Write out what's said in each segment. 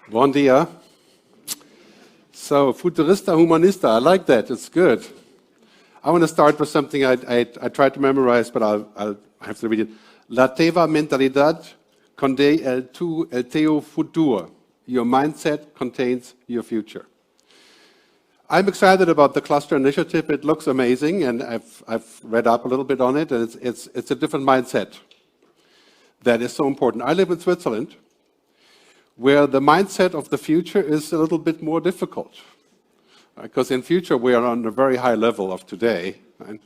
Bon dia. So, futurista, humanista, I like that, it's good. I want to start with something I tried to memorize, but I'll have to read it. La teva mentalidad conté el teu futur. Your mindset contains your future. I'm excited about the cluster initiative. It looks amazing, and I've read up a little bit on it, and it's a different mindset that is so important. I live in Switzerland, where the mindset of the future is a little bit more difficult. Because in future, we are on a very high level of today. Right?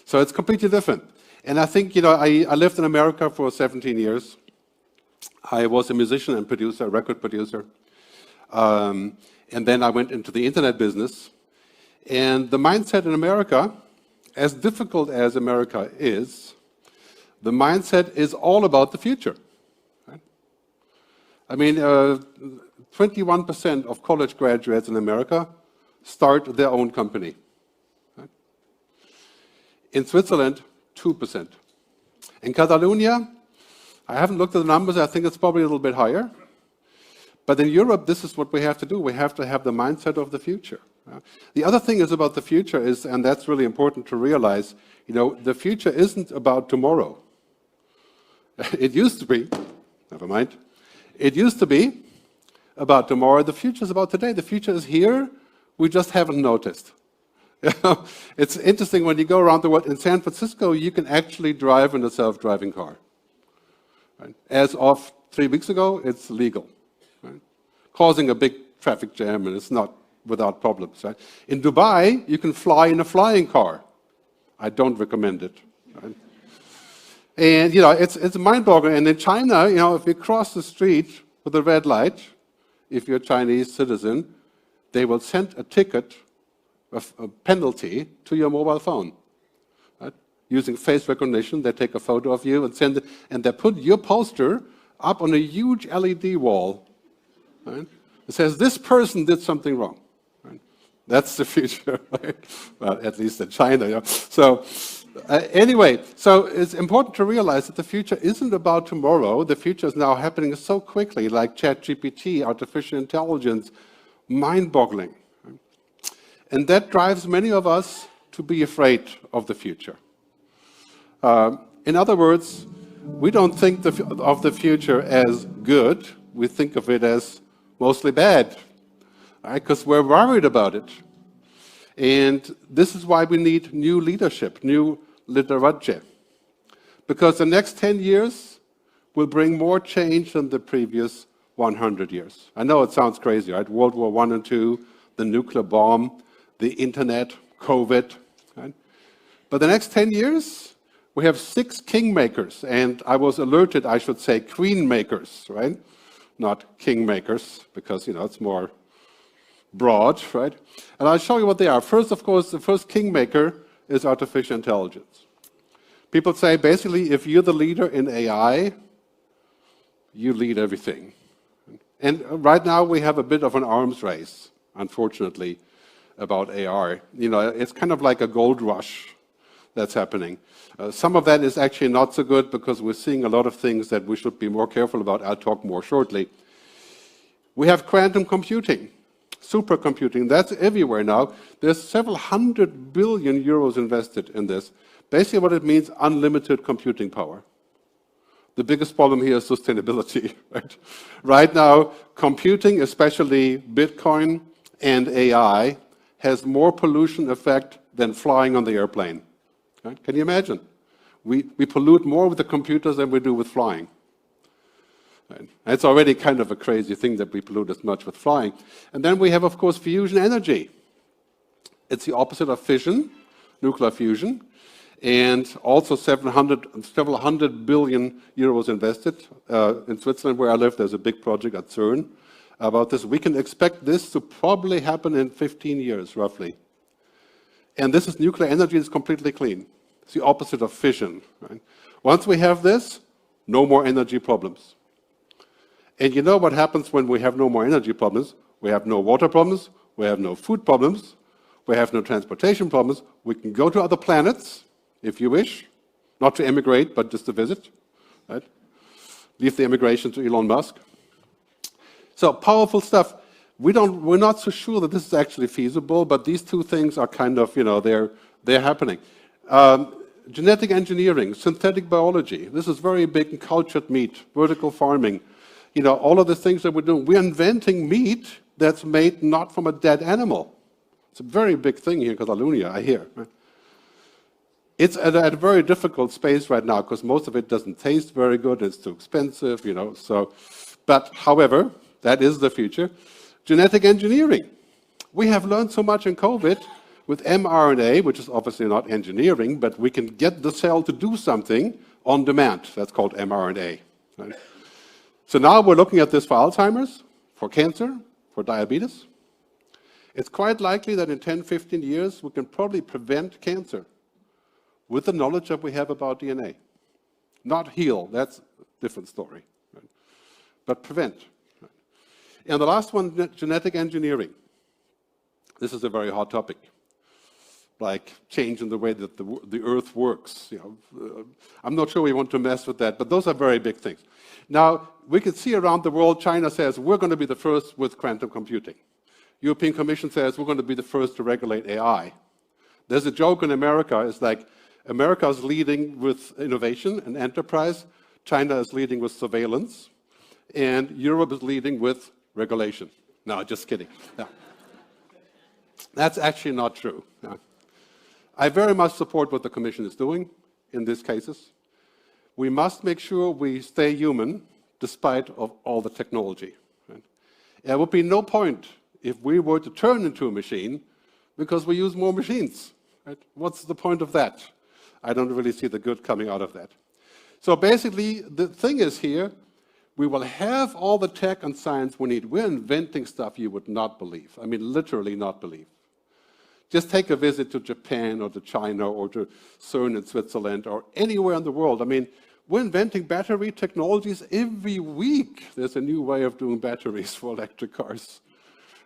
So it's completely different. And I think, I lived in America for 17 years. I was a musician and producer, a record producer. And then I went into the internet business. And the mindset in America, as difficult as America is, the mindset is all about the future. Right? I mean, 21% of college graduates in America start their own company. Right? In Switzerland, 2%. In Catalonia, I haven't looked at the numbers, I think it's probably a little bit higher. But in Europe, this is what we have to do. We have to have the mindset of the future. The other thing is about the future is, and that's really important to realize, the future isn't about tomorrow. It used to be, never mind, it used to be about tomorrow. The future is about today. The future is here. We just haven't noticed. It's interesting when you go around the world. In San Francisco, you can actually drive in a self-driving car. Right? As of 3 weeks ago, it's legal. Right? Causing a big traffic jam, and it's not without problems. Right? In Dubai, you can fly in a flying car. I don't recommend it. Right? And, it's mind-boggling. And in China, if you cross the street with a red light, if you're a Chinese citizen, they will send a ticket, a penalty, to your mobile phone. Right? Using face recognition, they take a photo of you and send it, and they put your poster up on a huge LED wall. Right? It says, this person did something wrong. Right? That's the future, right? Well, at least in China. So anyway, so it's important to realize that the future isn't about tomorrow. The future is now happening so quickly, like ChatGPT, artificial intelligence, mind-boggling. And that drives many of us to be afraid of the future. In other words, we don't think of the future as good. We think of it as mostly bad, because we're worried about it. And this is why we need new leadership, new lideratge. Because the next 10 years will bring more change than the previous 100 years. I know it sounds crazy, right? World War I and II, the nuclear bomb, the internet, COVID. Right? But the next 10 years, we have 6 kingmakers. And I was alerted, I should say, queenmakers, right? Not kingmakers, because, it's more broad, right? And I'll show you what they are. First, of course, the first kingmaker is artificial intelligence. People say, basically, if you're the leader in AI, you lead everything. And right now we have a bit of an arms race, unfortunately, about AR. It's kind of like a gold rush that's happening. Some of that is actually not so good because we're seeing a lot of things that we should be more careful about. I'll talk more shortly. We have quantum computing, supercomputing. That's everywhere now. There's several hundred billion euros invested in this. Basically what it means, unlimited computing power. The biggest problem here is sustainability. Right now, computing, especially Bitcoin and AI, has more pollution effect than flying on the airplane. Right? Can you imagine? We pollute more with the computers than we do with flying. Right? It's already kind of a crazy thing that we pollute as much with flying. And then we have, of course, fusion energy. It's the opposite of fission, nuclear fusion. And also several hundred billion euros invested. In Switzerland, where I live, there's a big project at CERN about this. We can expect this to probably happen in 15 years, roughly. And this is nuclear energy is completely clean. It's the opposite of fission. Right? Once we have this, no more energy problems. And you know what happens when we have no more energy problems? We have no water problems, we have no food problems, we have no transportation problems. We can go to other planets, if you wish, not to emigrate, but just to visit. Right? Leave the immigration to Elon Musk. So powerful stuff. We're not so sure that this is actually feasible, but these two things are kind of, they're happening. Genetic engineering, synthetic biology. This is very big in cultured meat, vertical farming. All of the things that we're doing. We're inventing meat that's made not from a dead animal. It's a very big thing here in Catalonia, I hear. It's at a very difficult space right now because most of it doesn't taste very good. It's too expensive, But however, that is the future. Genetic engineering. We have learned so much in COVID with mRNA, which is obviously not engineering, but we can get the cell to do something on demand. That's called mRNA. Right? So now we're looking at this for Alzheimer's, for cancer, for diabetes. It's quite likely that in 10, 15 years, we can probably prevent cancer with the knowledge that we have about DNA. Not heal, that's a different story. Right? But prevent. Right? And the last one, genetic engineering. This is a very hot topic. Like changing the way that the Earth works. I'm not sure we want to mess with that, but those are very big things. Now, we can see around the world, China says, we're going to be the first with quantum computing. European Commission says, we're going to be the first to regulate AI. There's a joke in America, it's like, America is leading with innovation and enterprise, China is leading with surveillance, and Europe is leading with regulation. No, just kidding. No. That's actually not true. No. I very much support what the Commission is doing in these cases. We must make sure we stay human despite of all the technology. Right? There would be no point if we were to turn into a machine because we use more machines. Right? What's the point of that? I don't really see the good coming out of that. So basically, the thing is here, we will have all the tech and science we need. We're inventing stuff you would not believe. I mean, literally not believe. Just take a visit to Japan or to China or to CERN in Switzerland or anywhere in the world. I mean, we're inventing battery technologies every week. There's a new way of doing batteries for electric cars.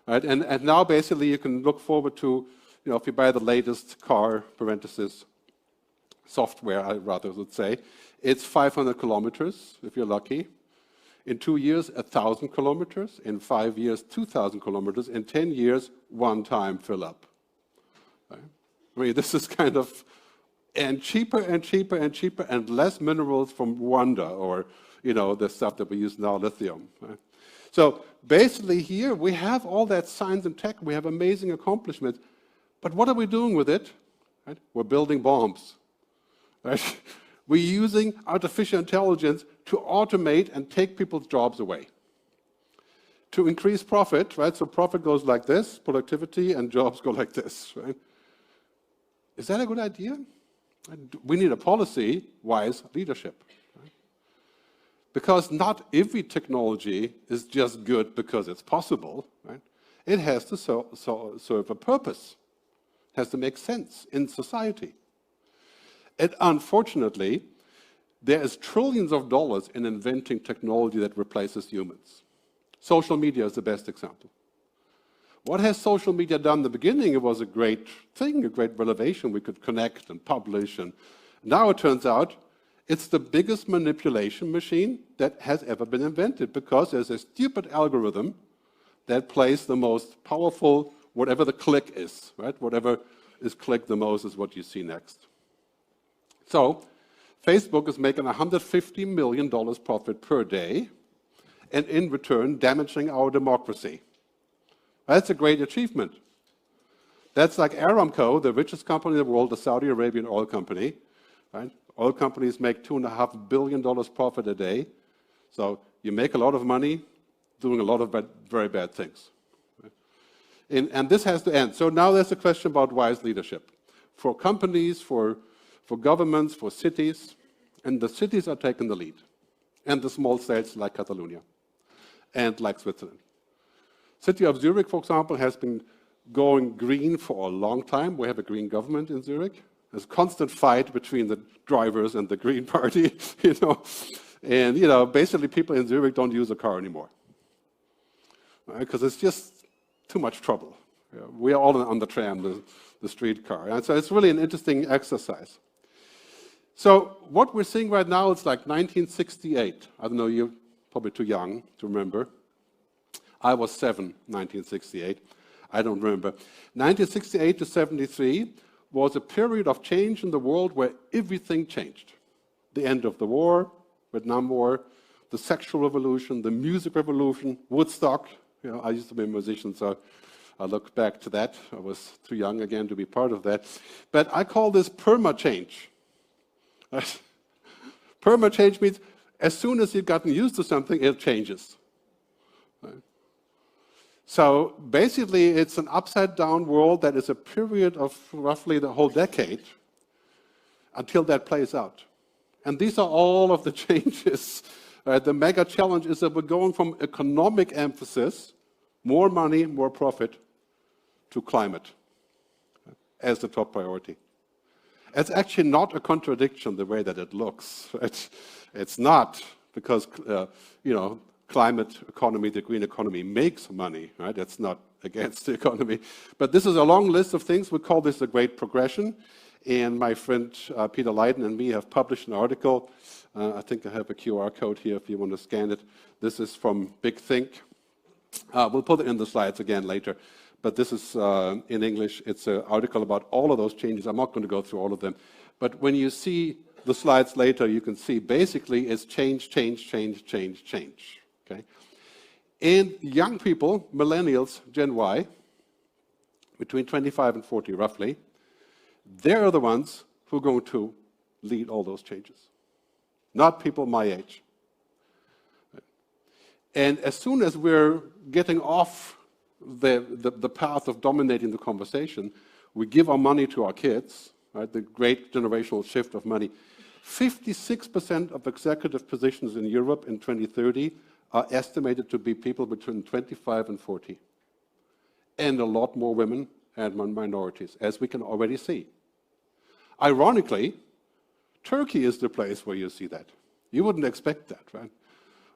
Right? And now basically you can look forward to, if you buy the latest car, parenthesis, software, I rather would say, it's 500 kilometers, if you're lucky. In 2 years, 1,000 kilometers. In 5 years, 2,000 kilometers. In 10 years, one time fill up. Right? I mean, this is kind of, and cheaper and cheaper and cheaper and less minerals from Rwanda or, the stuff that we use now, lithium. Right? So basically here, we have all that science and tech. We have amazing accomplishments. But what are we doing with it? Right? We're building bombs. Right? We're using artificial intelligence to automate and take people's jobs away. To increase profit, right? So profit goes like this, productivity, and jobs go like this, right? Is that a good idea? We need a policy-wise leadership. Right? Because not every technology is just good because it's possible, right? It has to serve a purpose. It has to make sense in society. And unfortunately, there is trillions of dollars in inventing technology that replaces humans. Social media is the best example. What has social media done in the beginning? It was a great thing, a great revelation. We could connect and publish. And now it turns out it's the biggest manipulation machine that has ever been invented because there's a stupid algorithm that plays the most powerful, whatever the click is, right? Whatever is clicked the most is what you see next. So Facebook is making $150 million profit per day, and in return, damaging our democracy. That's a great achievement. That's like Aramco, the richest company in the world, the Saudi Arabian oil company. Right? Oil companies make $2.5 billion profit a day. So you make a lot of money doing a lot of very bad things. Right? And this has to end. So now there's a question about wise leadership. For companies, for governments, for cities, and the cities are taking the lead. And the small states like Catalonia and like Switzerland. City of Zurich, for example, has been going green for a long time. We have a green government in Zurich. There's a constant fight between the drivers and the Green Party, And, basically people in Zurich don't use a car anymore. Because it's just too much trouble. We are all on the tram, the streetcar. And so it's really an interesting exercise. So what we're seeing right now is like 1968. I don't know, you're probably too young to remember. I was 7, 1968. I don't remember. 1968 to 73 was a period of change in the world where everything changed. The end of the war, Vietnam War, the sexual revolution, the music revolution, Woodstock. You know, I used to be a musician, so I look back to that. I was too young again to be part of that. But I call this perma-change. Perma-change means as soon as you've gotten used to something, it changes. Right? So basically, it's an upside-down world that is a period of roughly the whole decade until that plays out. And these are all of the changes. The mega challenge is that we're going from economic emphasis, more money, more profit, to climate as the top priority. It's actually not a contradiction the way that it looks. It's not, because climate economy, the green economy, makes money, right? It's not against the economy. But this is a long list of things. We call this the Great Progression. And my friend Peter Leiden and me have published an article. I think I have a QR code here if you want to scan it. This is from Big Think. We'll put it in the slides again later. But this is in English. It's an article about all of those changes. I'm not going to go through all of them. But when you see the slides later, you can see basically it's change, change, change, change, change. Okay? And young people, millennials, Gen Y, between 25 and 40 roughly, they're the ones who are going to lead all those changes, not people my age. And as soon as we're getting off the path of dominating the conversation, we give our money to our kids, right? The great generational shift of money. 56% of executive positions in Europe in 2030 are estimated to be people between 25 and 40. And a lot more women and minorities, as we can already see. Ironically, Turkey is the place where you see that. You wouldn't expect that, right?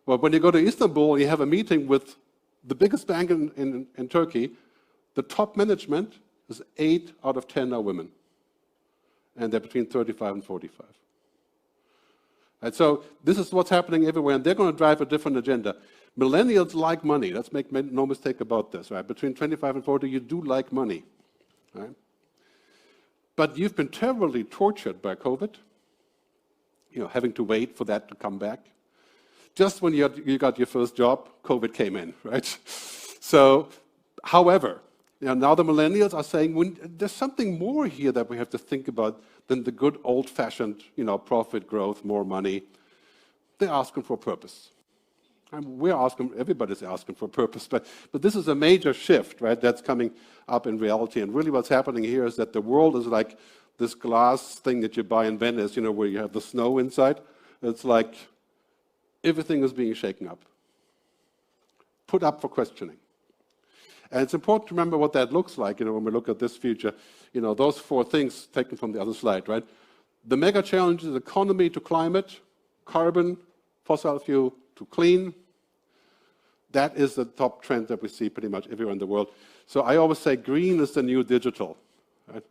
But when you go to Istanbul, you have a meeting with the biggest bank in Turkey. The top management is 8 out of 10 are women. And they're between 35 and 45. And so this is what's happening everywhere, and they're going to drive a different agenda. Millennials like money. Let's make no mistake about this, right? Between 25 and 40, you do like money, right? But you've been terribly tortured by COVID, having to wait for that to come back. Just when you got your first job, COVID came in, right? So, however, now the millennials are saying there's something more here that we have to think about than the good old-fashioned, profit growth, more money. They're asking for purpose. And everybody's asking for purpose, but this is a major shift, right, that's coming up in reality. And really what's happening here is that the world is like this glass thing that you buy in Venice, where you have the snow inside. It's like everything is being shaken up, put up for questioning. And it's important to remember what that looks like, when we look at this future. Those 4 things taken from the other slide, right? The mega challenge is economy to climate, carbon, fossil fuel to clean. That is the top trend that we see pretty much everywhere in the world. So I always say green is the new digital. Right?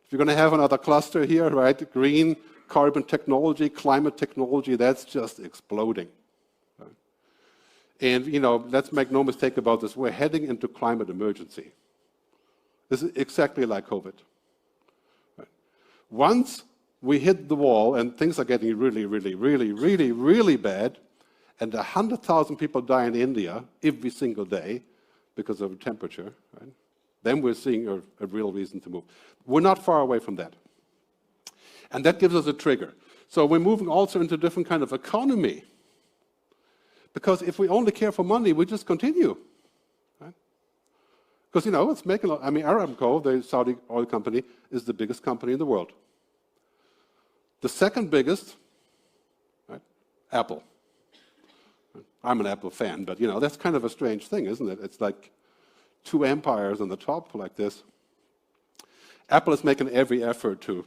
If you're going to have another cluster here, right? Green, carbon technology, climate technology, that's just exploding. Right? And, let's make no mistake about this. We're heading into climate emergency. This is exactly like COVID. Right? Once we hit the wall and things are getting really, really, really, really, really bad, and 100,000 people die in India every single day because of temperature, right? Then we're seeing a real reason to move. We're not far away from that. And that gives us a trigger. So we're moving also into a different kind of economy. Because if we only care for money, we just continue. Right? Because, it's making a lot. Aramco, the Saudi oil company, is the biggest company in the world. The second biggest, right, Apple. I'm an Apple fan, but that's kind of a strange thing, isn't it? It's like 2 empires on the top like this. Apple is making every effort to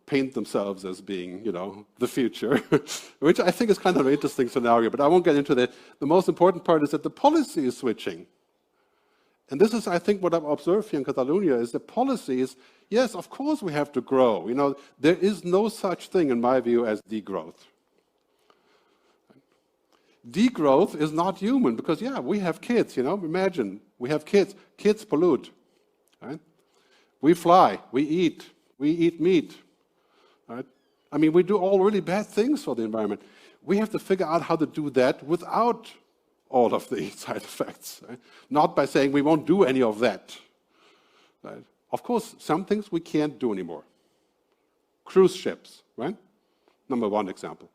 paint themselves as being, the future, which I think is kind of an interesting scenario, but I won't get into that. The most important part is that the policy is switching. And this is, I think, what I've observed here in Catalonia is the policies, yes, of course we have to grow. You know, there is no such thing, in my view, as degrowth. Degrowth is not human because, yeah, we have kids, you know. Imagine, we have kids. Kids pollute, right? We fly, we eat meat, right? I mean, we do all really bad things for the environment. We have to figure out how to do that without all of the side effects, right? Not by saying we won't do any of that, right? Of course, some things we can't do anymore. Cruise ships, right? Number one example.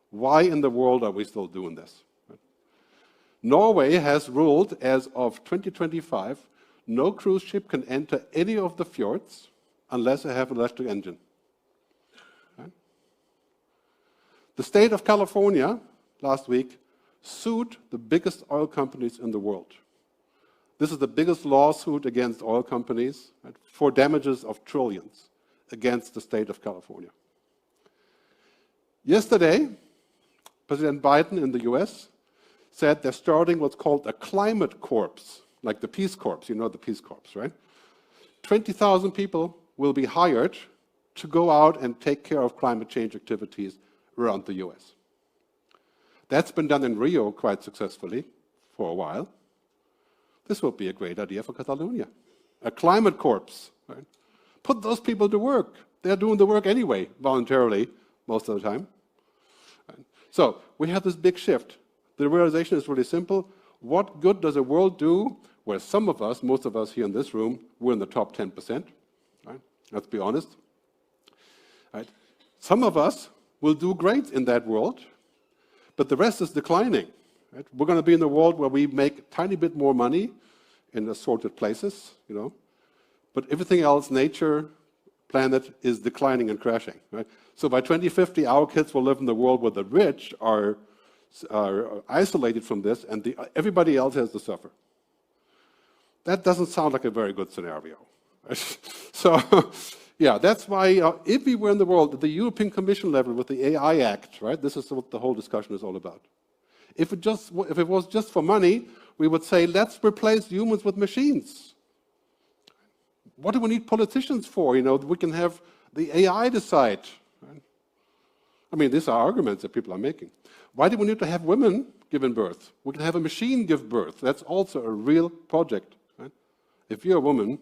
Why in the world are we still doing this? Right? Norway has ruled as of 2025, no cruise ship can enter any of the fjords unless they have an electric engine. Right? The state of California, last week, sued the biggest oil companies in the world. This is the biggest lawsuit against oil companies, right, for damages of trillions against the state of California. Yesterday, President Biden in the US said they're starting what's called a climate corps, like the Peace Corps. You know the Peace Corps, right? 20,000 people will be hired to go out and take care of climate change activities around the US. That's been done in Rio quite successfully for a while. This would be a great idea for Catalonia. A climate corps, right? Put those people to work. They're doing the work anyway, voluntarily, most of the time. Right? So we have this big shift. The realization is really simple. What good does the world do where some of us, most of us here in this room, we're in the top 10%, right? Let's be honest. Right? Some of us will do great in that world, but the rest is declining. Right? We're going to be in a world where we make a tiny bit more money in assorted places, you know, but everything else, nature, planet, is declining and crashing. Right? So by 2050, our kids will live in the world where the rich are isolated from this, and everybody else has to suffer. That doesn't sound like a very good scenario. Right? So, yeah, that's why if we were in the world at the European Commission level with the AI Act, right? This is what the whole discussion is all about. If it was just for money, we would say, let's replace humans with machines. What do we need politicians for? You know, we can have the AI decide. Right? I mean, these are arguments that people are making. Why do we need to have women giving birth? We can have a machine give birth. That's also a real project. Right? If you're a woman,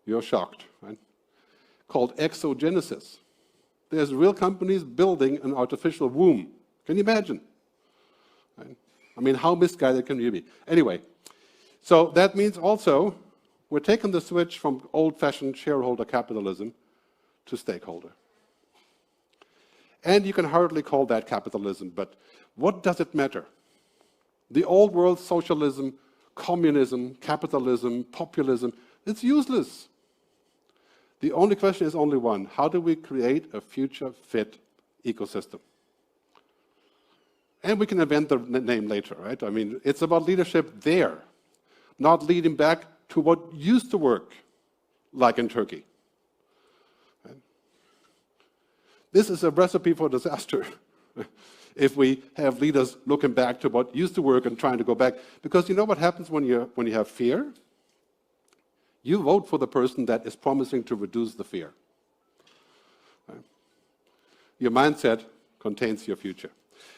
you're shocked. Right? Called exogenesis. There's real companies building an artificial womb. Can you imagine? Right? I mean, how misguided can you be? Anyway, so that means also we're taking the switch from old-fashioned shareholder capitalism to stakeholder. And you can hardly call that capitalism, but what does it matter? The old world socialism, communism, capitalism, populism, it's useless. The only question is only one. How do we create a future-fit ecosystem? And we can invent the name later, right? I mean, it's about leadership there, not leading back to what used to work, like in Turkey. Right? This is a recipe for disaster if we have leaders looking back to what used to work and trying to go back. Because you know what happens when you have fear? You vote for the person that is promising to reduce the fear. Right? Your mindset contains your future.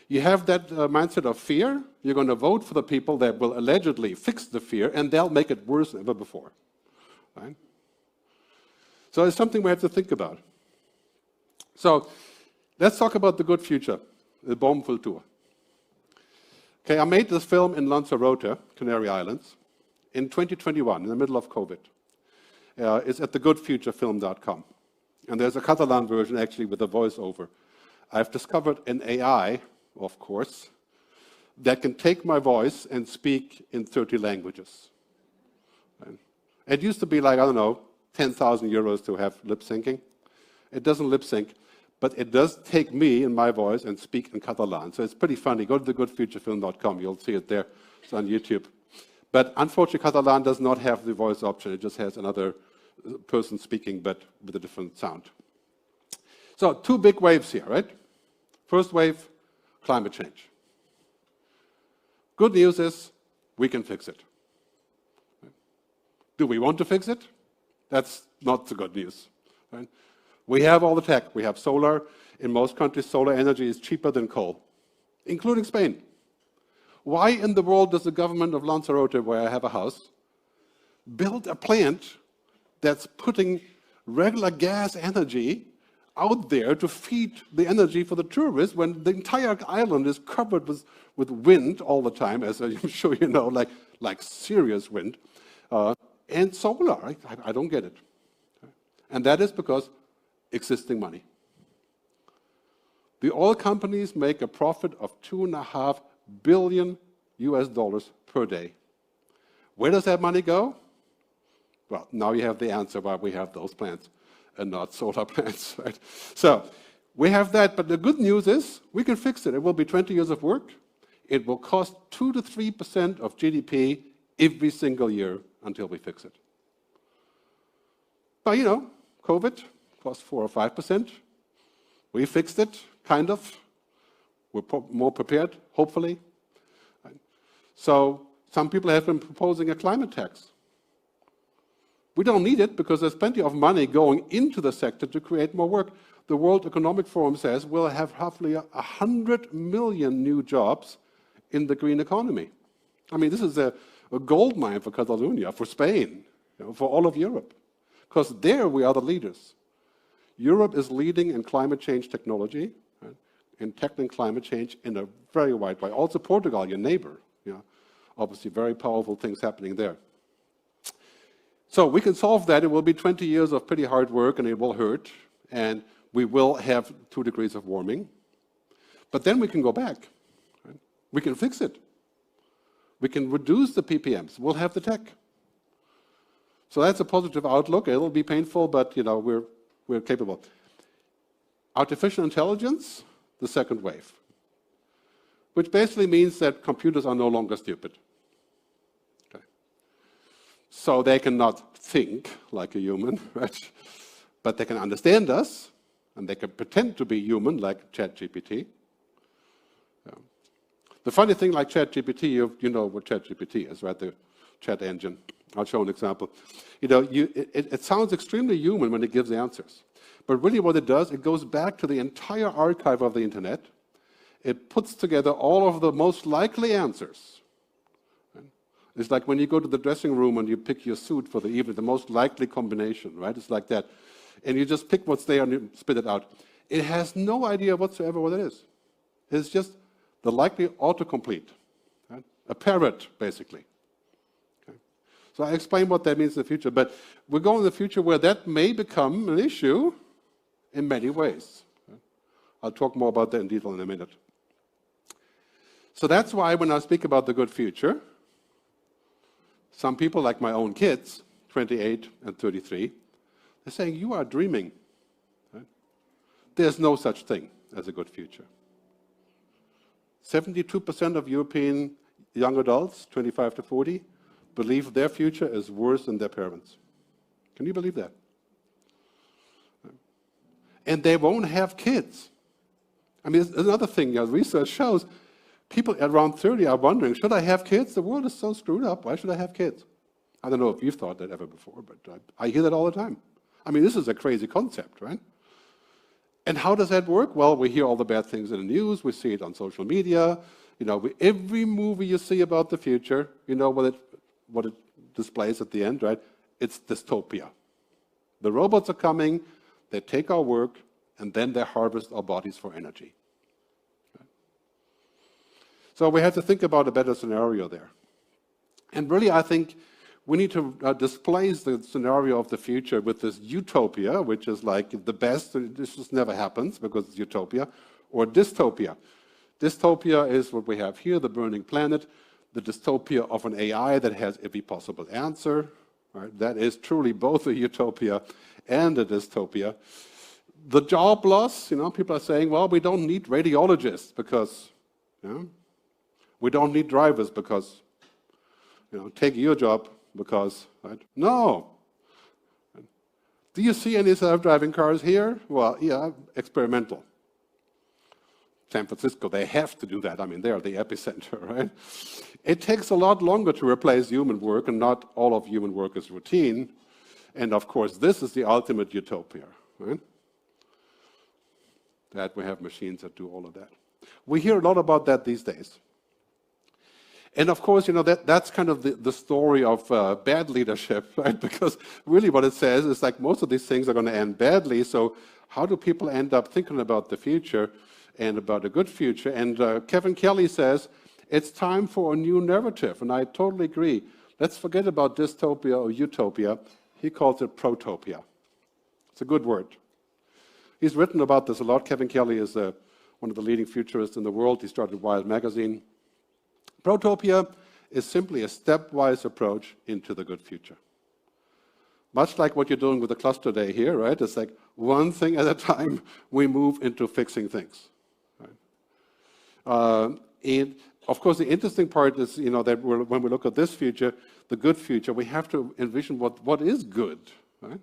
You have that mindset of fear, you're going to vote for the people that will allegedly fix the fear, and they'll make it worse than ever before. Right? So it's something we have to think about. So let's talk about the good future, the boomfutur. Okay, I made this film in Lanzarote, Canary Islands, in 2021, in the middle of COVID. It's at thegoodfuturefilm.com. And there's a Catalan version, actually, with a voiceover. I've discovered an AI, of course, that can take my voice and speak in 30 languages. Right? It used to be like, I don't know, 10,000 euros to have lip syncing. It doesn't lip sync, but it does take me and my voice and speak in Catalan. So it's pretty funny. Go to thegoodfuturefilm.com. You'll see it there. It's on YouTube. But unfortunately, Catalan does not have the voice option. It just has another person speaking, but with a different sound. So 2 big waves here, right? First wave, climate change. Good news is we can fix it. Do we want to fix it? That's not the good news. Right? We have all the tech. We have solar. In most countries, solar energy is cheaper than coal, including Spain. Why in the world does the government of Lanzarote, where I have a house, build a plant that's putting regular gas energy out there to feed the energy for the tourists when the entire island is covered with wind all the time, as I'm sure you know, like serious wind, and solar? I don't get it. And that is because existing money. The oil companies make a profit of $2.5 billion per day. Where does that money go? Well, now you have the answer why we have those plants and not solar plants, right? So we have that, but the good news is we can fix it. It will be 20 years of work. It will cost 2 to 3% of GDP every single year until we fix it. But you know, COVID cost 4 or 5%. We fixed it, kind of. We're more prepared, hopefully. So some people have been proposing a climate tax. We don't need it because there's plenty of money going into the sector to create more work. The World Economic Forum says we'll have roughly 100 million new jobs in the green economy. I mean, this is a gold mine for Catalonia, for Spain, for all of Europe, because there we are the leaders. Europe is leading in climate change technology, right, in tackling climate change in a very wide way. Also Portugal, your neighbor, obviously very powerful things happening there. So we can solve that. It will be 20 years of pretty hard work, and it will hurt, and we will have 2 degrees of warming. But then we can go back. Right? We can fix it. We can reduce the ppms. We'll have the tech. So that's a positive outlook. It'll be painful, but we're capable. Artificial intelligence, the second wave, which basically means that computers are no longer stupid. So they cannot think like a human, right? But they can understand us, and they can pretend to be human, like ChatGPT. The funny thing, like ChatGPT, you know what ChatGPT is, right? The chat engine. I'll show an example. It sounds extremely human when it gives the answers. But really what it does, it goes back to the entire archive of the internet. It puts together all of the most likely answers. It's like when you go to the dressing room and you pick your suit for the evening, the most likely combination, right? It's like that. And you just pick what's there and you spit it out. It has no idea whatsoever what it is. It's just the likely autocomplete. Right? A parrot, basically. Okay. So I explain what that means in the future. But we're going in the future where that may become an issue in many ways. Right? I'll talk more about that in detail in a minute. So that's why when I speak about the good future, some people, like my own kids, 28 and 33, they're saying, you are dreaming. Right? There's no such thing as a good future. 72% of European young adults, 25 to 40, believe their future is worse than their parents. Can you believe that? And they won't have kids. I mean, another thing, research shows, people around 30 are wondering, should I have kids? The world is so screwed up. Why should I have kids? I don't know if you've thought that ever before, but I hear that all the time. I mean, this is a crazy concept, right? And how does that work? Well, we hear all the bad things in the news. We see it on social media. Every movie you see about the future, what it displays at the end, right? It's dystopia. The robots are coming, they take our work, and then they harvest our bodies for energy. So we have to think about a better scenario there. And really, I think we need to displace the scenario of the future with this utopia, which is like the best. This just never happens because it's utopia, or dystopia. Dystopia is what we have here, the burning planet, the dystopia of an AI that has every possible answer. Right? That is truly both a utopia and a dystopia. The job loss, people are saying, well, we don't need radiologists because, we don't need drivers because, take your job because, right? No. Do you see any self-driving cars here? Well, yeah, experimental. San Francisco, they have to do that. I mean, they are the epicenter, right? It takes a lot longer to replace human work, and not all of human work is routine. And of course, this is the ultimate utopia, right? That we have machines that do all of that. We hear a lot about that these days. And of course, that's kind of the story of bad leadership, right? Because really what it says is like most of these things are going to end badly. So how do people end up thinking about the future and about a good future? And Kevin Kelly says, it's time for a new narrative. And I totally agree. Let's forget about dystopia or utopia. He calls it protopia. It's a good word. He's written about this a lot. Kevin Kelly is one of the leading futurists in the world. He started Wired magazine. Protopia is simply a stepwise approach into the good future. Much like what you're doing with the cluster day here, right? It's like one thing at a time, we move into fixing things. Right? And of course, the interesting part is, that when we look at this future, the good future, we have to envision what is good. Right?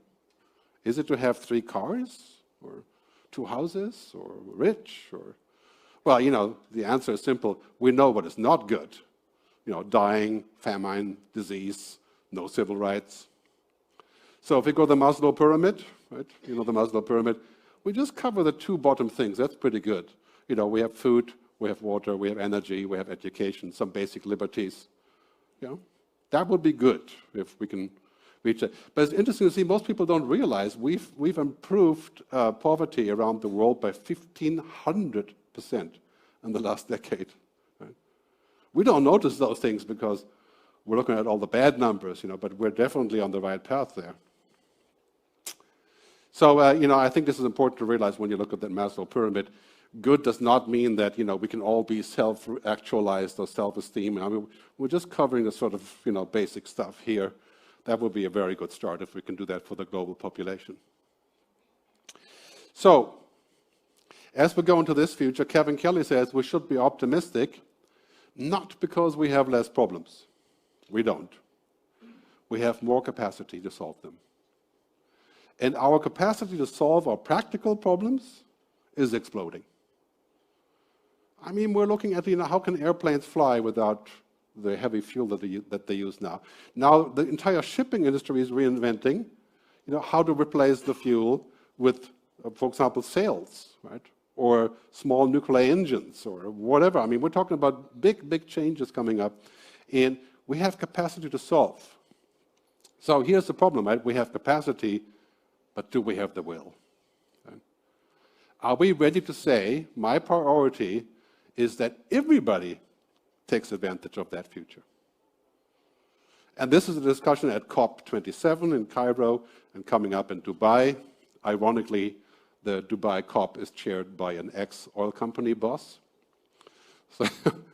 Is it to have 3 cars, or 2 houses, or rich, or... Well, the answer is simple. We know what is not good. Dying, famine, disease, no civil rights. So if we go to the Maslow pyramid, right? The Maslow pyramid, we just cover the 2 bottom things. That's pretty good. We have food, we have water, we have energy, we have education, some basic liberties. That would be good if we can reach it. But it's interesting to see, most people don't realize we've improved poverty around the world by 1,500% in the last decade. Right? We don't notice those things because we're looking at all the bad numbers, but we're definitely on the right path there. So, I think this is important to realize when you look at the Maslow pyramid. Good does not mean that, we can all be self-actualized or self-esteem. I mean, we're just covering the sort of, basic stuff here. That would be a very good start if we can do that for the global population. So, as we go into this future, Kevin Kelly says we should be optimistic, not because we have less problems. We don't. We have more capacity to solve them. And our capacity to solve our practical problems is exploding. I mean, we're looking at, how can airplanes fly without the heavy fuel that they use now? Now, the entire shipping industry is reinventing, how to replace the fuel with, for example, sails, right? Or small nuclear engines, or whatever. I mean, we're talking about big changes coming up, and we have capacity to solve. So here's the problem, right? We have capacity, but do we have the will? Right? Are we ready to say, my priority is that everybody takes advantage of that future? And this is a discussion at COP27 in Cairo and coming up in Dubai. Ironically, the Dubai COP is chaired by an ex-oil company boss. So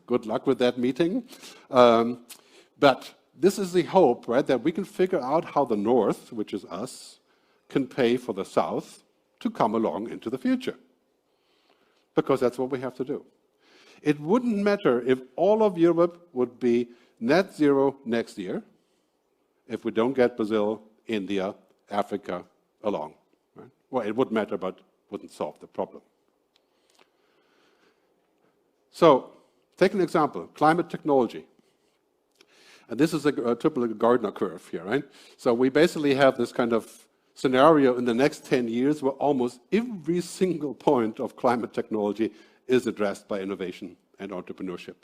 good luck with that meeting. But this is the hope, right, that we can figure out how the North, which is us, can pay for the South to come along into the future. Because that's what we have to do. It wouldn't matter if all of Europe would be net zero next year if we don't get Brazil, India, Africa along. Right? Well, it would matter, but wouldn't solve the problem. So, take an example, climate technology. And this is a typical Gardner curve here, right? So we basically have this kind of scenario in the next 10 years where almost every single point of climate technology is addressed by innovation and entrepreneurship.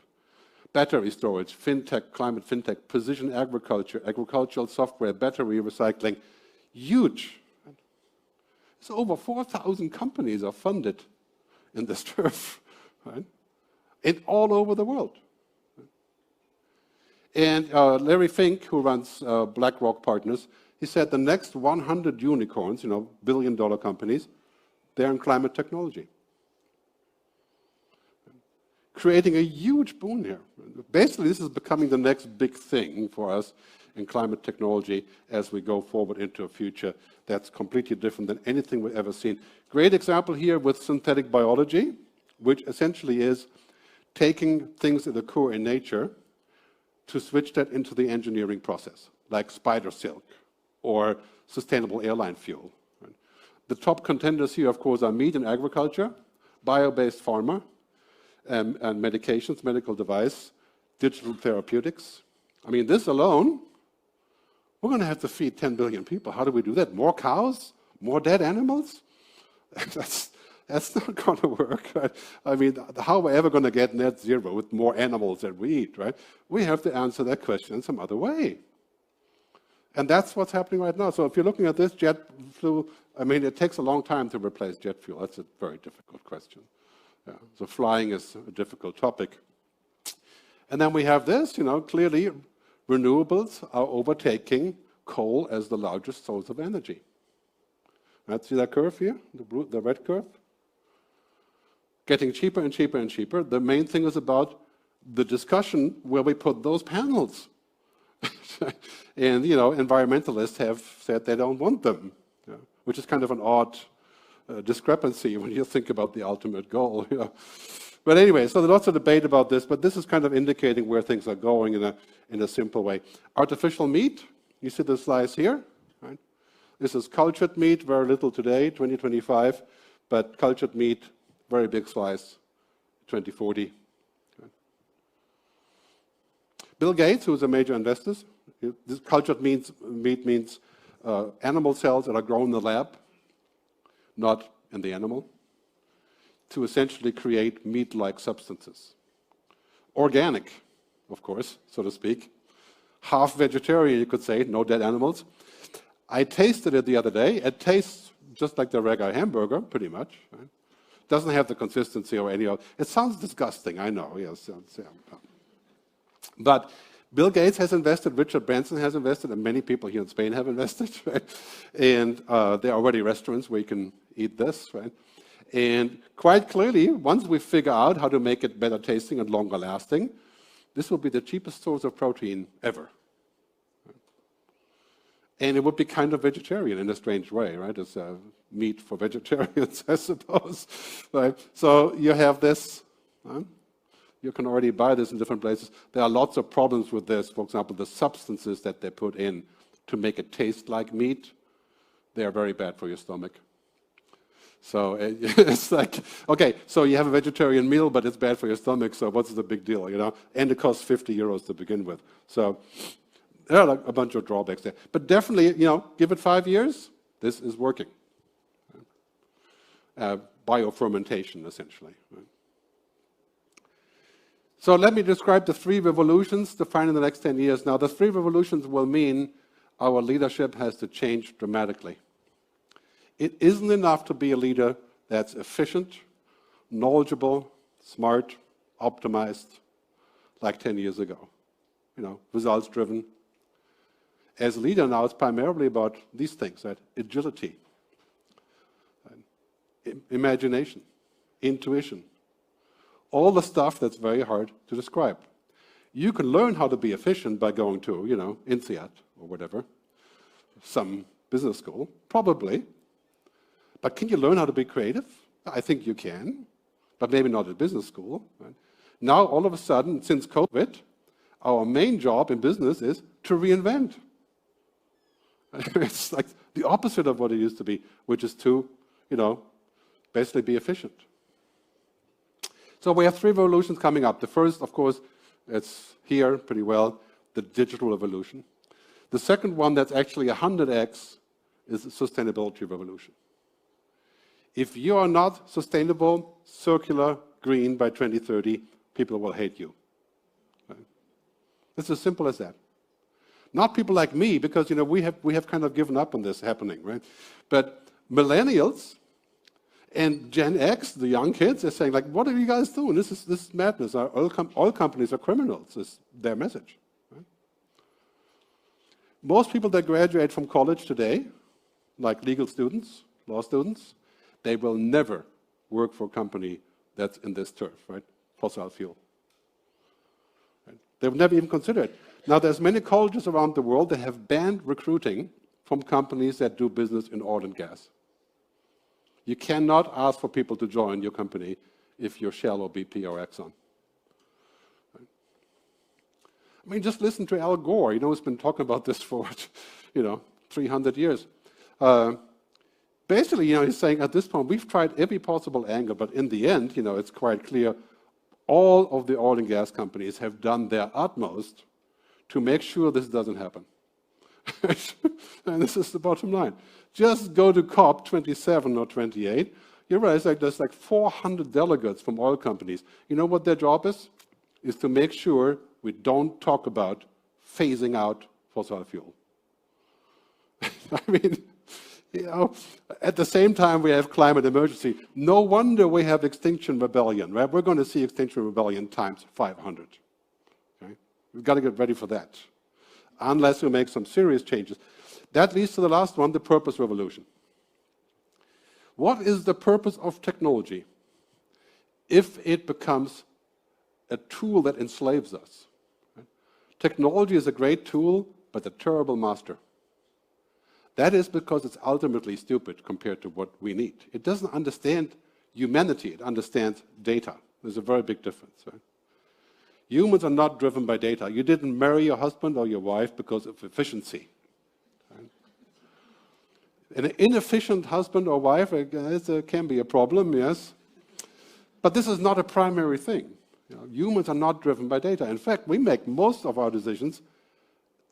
Battery storage, fintech, climate fintech, precision agriculture, agricultural software, battery recycling, huge. So over 4,000 companies are funded in this turf, right? And all over the world. And Larry Fink, who runs BlackRock Partners, he said the next 100 unicorns, billion-dollar companies, they're in climate technology. Creating a huge boon here. Basically, this is becoming the next big thing for us in climate technology as we go forward into a future that's completely different than anything we've ever seen. Great example here with synthetic biology, which essentially is taking things that occur in nature to switch that into the engineering process, like spider silk or sustainable airline fuel. Right? The top contenders here, of course, are meat and agriculture, bio-based pharma, and medications, medical device, digital therapeutics. I mean, this alone, we're going to have to feed 10 billion people. How do we do that? More cows? More dead animals? That's not going to work, right? I mean, how are we ever going to get net zero with more animals that we eat, right? We have to answer that question in some other way. And that's what's happening right now. So if you're looking at this jet fuel, I mean, it takes a long time to replace jet fuel. That's a very difficult question. Yeah. So flying is a difficult topic. And then we have this, clearly renewables are overtaking coal as the largest source of energy. Right? See that curve here, the red curve? Getting cheaper and cheaper and cheaper. The main thing is about the discussion where we put those panels. And, environmentalists have said they don't want them, which is kind of an odd discrepancy when you think about the ultimate goal. But anyway, so there's lots of debate about this, but this is kind of indicating where things are going in a simple way. Artificial meat, you see the slice here, right? This is cultured meat, very little today, 2025, but cultured meat, very big slice, 2040. Okay. Bill Gates, who is a major investor, this cultured meat means animal cells that are grown in the lab, not in the animal, to essentially create meat-like substances. Organic, of course, so to speak. Half vegetarian, you could say, no dead animals. I tasted it the other day. It tastes just like the regular hamburger, pretty much. Right? Doesn't have the consistency or any of. It sounds disgusting, I know. Yes, but Bill Gates has invested, Richard Branson has invested, and many people here in Spain have invested. Right? And there are already restaurants where you can eat this. Right? And quite clearly, once we figure out how to make it better tasting and longer lasting, this will be the cheapest source of protein ever. And it would be kind of vegetarian in a strange way, right? It's meat for vegetarians, I suppose. Right? So you have this. You can already buy this in different places. There are lots of problems with this. For example, the substances that they put in to make it taste like meat, they are very bad for your stomach. So it's like, okay, so you have a vegetarian meal, but it's bad for your stomach, so what's the big deal, And it costs 50 euros to begin with. So there are like a bunch of drawbacks there. But definitely, give it 5 years, this is working. Biofermentation, essentially. Right? So let me describe the 3 revolutions defined in the next 10 years. Now, the 3 revolutions will mean our leadership has to change dramatically. It isn't enough to be a leader that's efficient, knowledgeable, smart, optimized, like 10 years ago. Results-driven. As a leader now, it's primarily about these things, right? Agility, imagination, intuition, all the stuff that's very hard to describe. You can learn how to be efficient by going to, INSEAD or whatever, some business school, probably. But can you learn how to be creative? I think you can, but maybe not at business school. Right? Now, all of a sudden, since COVID, our main job in business is to reinvent. It's like the opposite of what it used to be, which is to, basically be efficient. So we have 3 revolutions coming up. The first, of course, it's here pretty well, the digital revolution. The second one that's actually 100x is the sustainability revolution. If you are not sustainable, circular, green by 2030, people will hate you. Right? It's as simple as that. Not people like me, because we have kind of given up on this happening, right? But millennials and Gen X, the young kids, are saying, like, what are you guys doing? This is madness. All companies are criminals, is their message. Right? Most people that graduate from college today, like legal students, law students, they will never work for a company that's in this turf, right? Fossil fuel. Right? They would never even consider it. Now, there's many colleges around the world that have banned recruiting from companies that do business in oil and gas. You cannot ask for people to join your company if you're Shell or BP or Exxon. Right? I mean, just listen to Al Gore. He's been talking about this for, 300 years. Basically, he's saying at this point, we've tried every possible angle, but in the end, it's quite clear all of the oil and gas companies have done their utmost to make sure this doesn't happen. And this is the bottom line. Just go to COP 27 or 28. You realize there's like 400 delegates from oil companies. You know what their job is? Is to make sure we don't talk about phasing out fossil fuel. I mean, at the same time we have climate emergency. No wonder we have Extinction Rebellion, right? We're going to see Extinction Rebellion times 500. Okay? We've got to get ready for that, unless we make some serious changes. That leads to the last one, the purpose revolution. What is the purpose of technology if it becomes a tool that enslaves us? Right? Technology is a great tool, but a terrible master. That is because it's ultimately stupid compared to what we need. It doesn't understand humanity, it understands data. There's a very big difference. Right? Humans are not driven by data. You didn't marry your husband or your wife because of efficiency. Right? An inefficient husband or wife can be a problem, yes. But this is not a primary thing. Humans are not driven by data. In fact, we make most of our decisions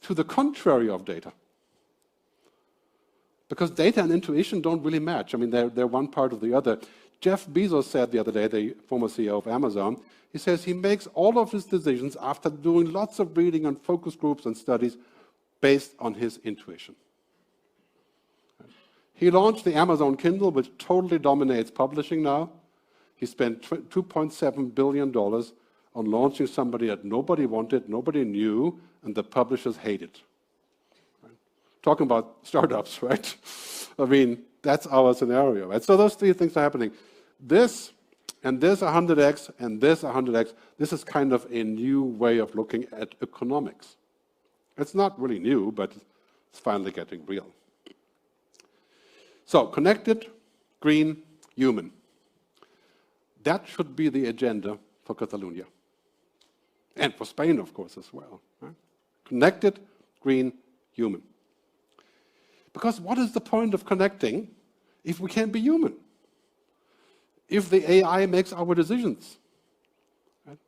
to the contrary of data. Because data and intuition don't really match. I mean, they're one part of the other. Jeff Bezos said the other day, the former CEO of Amazon, he says he makes all of his decisions after doing lots of reading and focus groups and studies based on his intuition. He launched the Amazon Kindle, which totally dominates publishing now. He spent $2.7 billion on launching somebody that nobody wanted, nobody knew, and the publishers hated. Talking about startups, right? I mean, that's our scenario, right? So those three things are happening. This and this 100x and this 100x, this is kind of a new way of looking at economics. It's not really new, but it's finally getting real. So connected, green, human. That should be the agenda for Catalonia. And for Spain, of course, as well. Right? Connected, green, human. Because what is the point of connecting if we can't be human? If the AI makes our decisions? Right?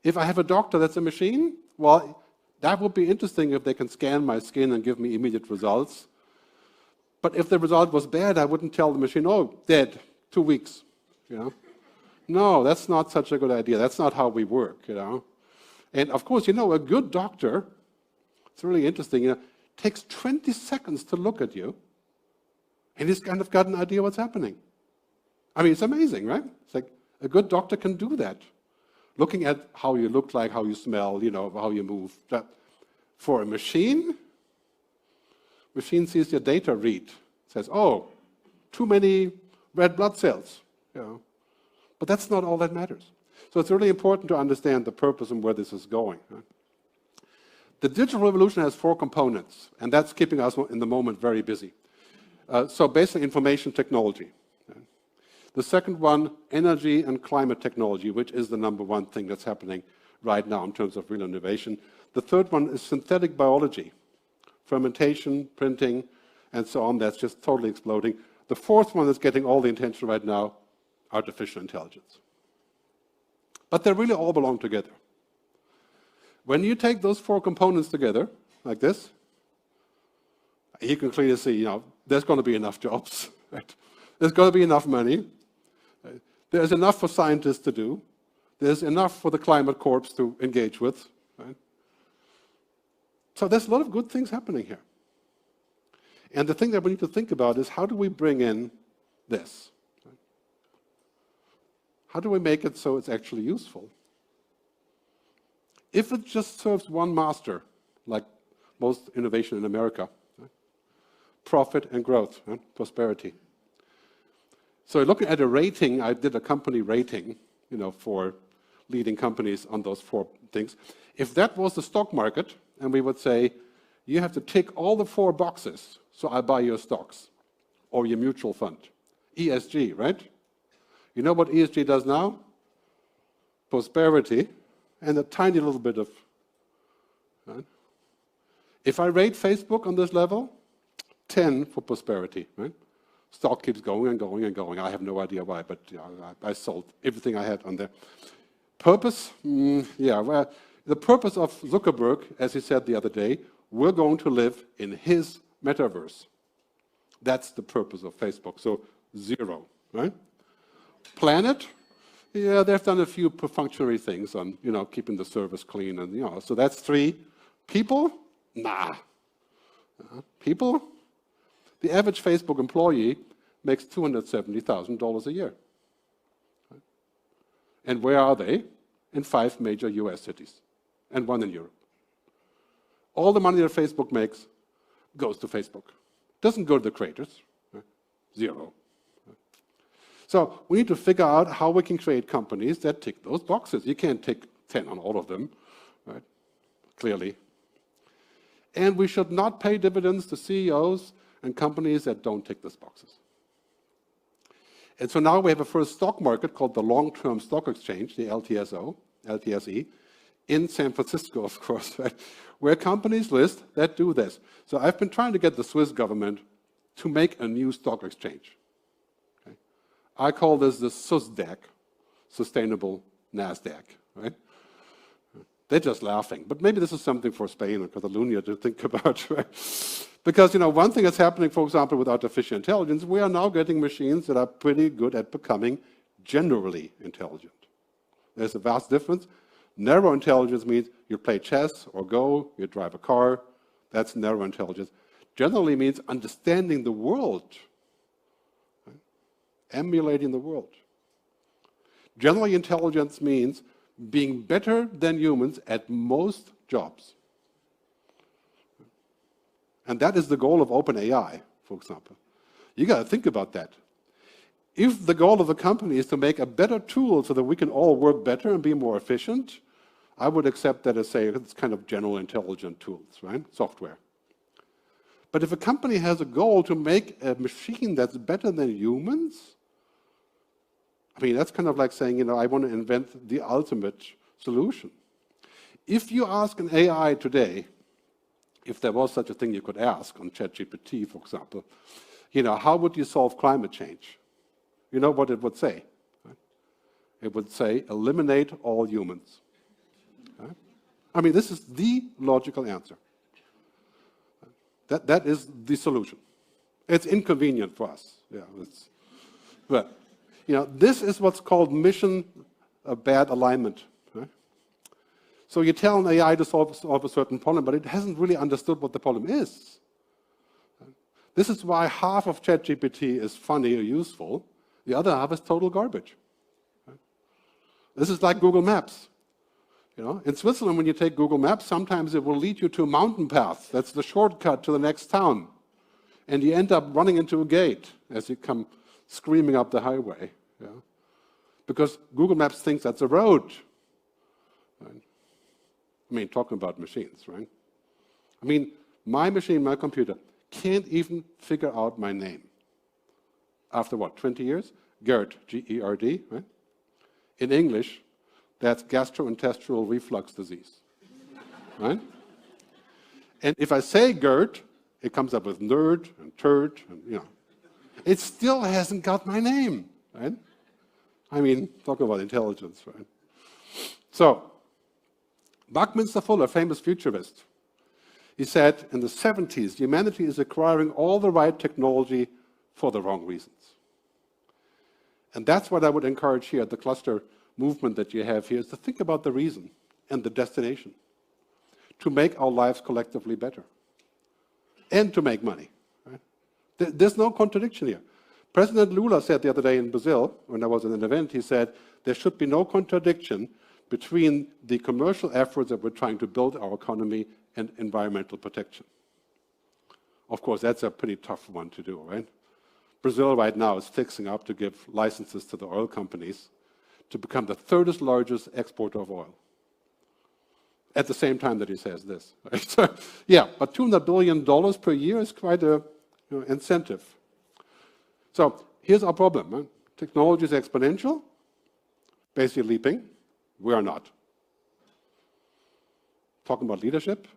If I have a doctor that's a machine, well, that would be interesting if they can scan my skin and give me immediate results. But if the result was bad, I wouldn't tell the machine, oh, dead, 2 weeks. You know? No, that's not such a good idea. That's not how we work. You know? And of course, a good doctor, it's really interesting, takes 20 seconds to look at you, and he's kind of got an idea what's happening. I mean, it's amazing, right? It's like a good doctor can do that. Looking at how you look like, how you smell, how you move. That, for a machine sees your data read. Says, oh, too many red blood cells. But that's not all that matters. So it's really important to understand the purpose and where this is going. Right? The digital revolution has 4 components, and that's keeping us in the moment very busy. So basically information technology. The second one, energy and climate technology, which is the #1 thing that's happening right now in terms of real innovation. The third one is synthetic biology, fermentation, printing, and so on. That's just totally exploding. The fourth one that's getting all the attention right now, artificial intelligence. But they really all belong together. When you take those 4 components together, like this, you can clearly see, there's going to be enough jobs. Right? There's going to be enough money. There's enough for scientists to do. There's enough for the climate corps to engage with. Right? So there's a lot of good things happening here. And the thing that we need to think about is, how do we bring in this? Right? How do we make it so it's actually useful? If it just serves one master, like most innovation in America, right? Profit and growth, right? Prosperity. So looking at a rating, I did a company rating, for leading companies on those 4 things. If that was the stock market, and we would say, you have to tick all the 4 boxes, so I buy your stocks or your mutual fund. ESG, right? You know what ESG does now? Prosperity. And a tiny little bit of, right? If I rate Facebook on this level, 10 for prosperity, right? Stock keeps going and going and going. I have no idea why, but I sold everything I had on there. Purpose? Yeah, well, the purpose of Zuckerberg, as he said the other day, we're going to live in his metaverse. That's the purpose of Facebook, so 0, right? Planet? Yeah, they've done a few perfunctory things on, keeping the service clean and, so that's 3. People? Nah. People? The average Facebook employee makes $270,000 a year. And where are they? In 5 major US cities and 1 in Europe. All the money that Facebook makes goes to Facebook. Doesn't go to the creators. 0. So we need to figure out how we can create companies that tick those boxes. You can't tick 10 on all of them, right? Clearly. And we should not pay dividends to CEOs and companies that don't tick those boxes. And so now we have a first stock market called the Long-Term Stock Exchange, the LTSE, in San Francisco, of course, right? Where companies list that do this. So I've been trying to get the Swiss government to make a new stock exchange. Okay? I call this the SUSDAC, Sustainable NASDAQ, right? They're just laughing. But maybe this is something for Spain or Catalonia to think about, right? Because, one thing that's happening, for example, with artificial intelligence, we are now getting machines that are pretty good at becoming generally intelligent. There's a vast difference. Narrow intelligence means you play chess or Go, you drive a car. That's narrow intelligence. Generally means understanding the world, right? Emulating the world. Generally intelligence means being better than humans at most jobs. And that is the goal of OpenAI, for example. You got to think about that. If the goal of the company is to make a better tool so that we can all work better and be more efficient, I would accept that as, say, it's kind of general intelligent tools, right? Software. But if a company has a goal to make a machine that's better than humans, that's kind of like saying, I want to invent the ultimate solution. If you ask an AI today, if there was such a thing you could ask on ChatGPT, for example, how would you solve climate change? You know what it would say? Right? It would say, eliminate all humans. Right? This is the logical answer. That is the solution. It's inconvenient for us. Yeah, but this is what's called mission bad alignment. Right? So you tell an AI to solve a certain problem, but it hasn't really understood what the problem is. This is why half of ChatGPT is funny or useful. The other half is total garbage. Right? This is like Google Maps. In Switzerland, when you take Google Maps, sometimes it will lead you to a mountain path. That's the shortcut to the next town. And you end up running into a gate as you come screaming up the highway. Yeah? Because Google Maps thinks that's a road. Right? Talking about machines, right? My machine, my computer, can't even figure out my name. After what, 20 years? Gerd, G-E-R-D, right? In English, that's gastrointestinal reflux disease, right? And if I say Gerd, it comes up with nerd and turd, and it still hasn't got my name, right? Talk about intelligence, right? So, Buckminster Fuller, famous futurist, he said in the 70s, humanity is acquiring all the right technology for the wrong reasons. And that's what I would encourage here at the cluster movement that you have here, is to think about the reason and the destination to make our lives collectively better and to make money. Right? There's no contradiction here. President Lula said the other day in Brazil, when I was at an event, he said, there should be no contradiction between the commercial efforts that we're trying to build our economy and environmental protection. Of course, that's a pretty tough one to do, right? Brazil right now is fixing up to give licenses to the oil companies to become the 3rd largest exporter of oil. At the same time that he says this. Right? So, yeah, but $200 billion per year is quite a incentive. So here's our problem. Right? Technology is exponential, basically leaping. We are not. Talking about leadership,